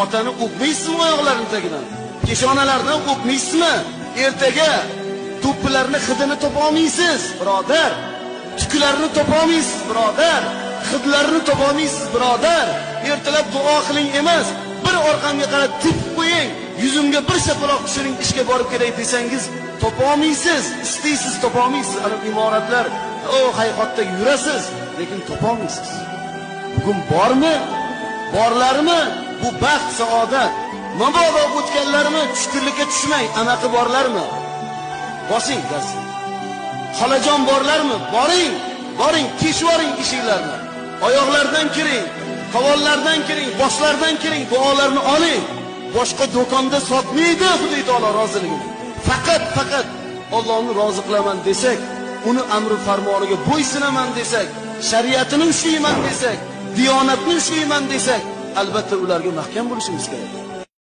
Otani o'pmaysizmi oyoqlarini tagidan? Peshonalardan o'pmaysizmi? Ertaga to'ppilarni hidini topa olmaysiz, birodar. Tuklarni topa olmaysiz, birodar. Hidlarni topa olmaysiz, birodar. Ertalab duo qiling emas, bir orqamga qarab tepib qo'ying, yuzimga bir shapaloq tushiring, ishga borib kelay desangiz, topa olmaysiz. Istaysiz, topa olmaysiz. Ana imoratlar, haqiqatda yurasiz, lekin topa olmaysiz. Bugun bormi? Borlarmi? Bu baxt, saodat. Mabodo o'tganlarmi? Tushkunlikka tushmang, anaqa borlarmi? Bosing darsi. Xolajon borlarmi? Boring, boring, keshoring ishinglarni. Oyoqlardan kiring, qovonlardan kiring, boshlardan kiring, duolarni oling. Boshqa do'konda sotmaydi Xudo taolo roziligini. Faqat Allohni rozi qilaman desak, uni amri farmoniga bo'ysunaman desak, shariatini ushlayman desak, diyonatni ushlayman desak, albatta ularga mahkam bo'lishimiz kerak.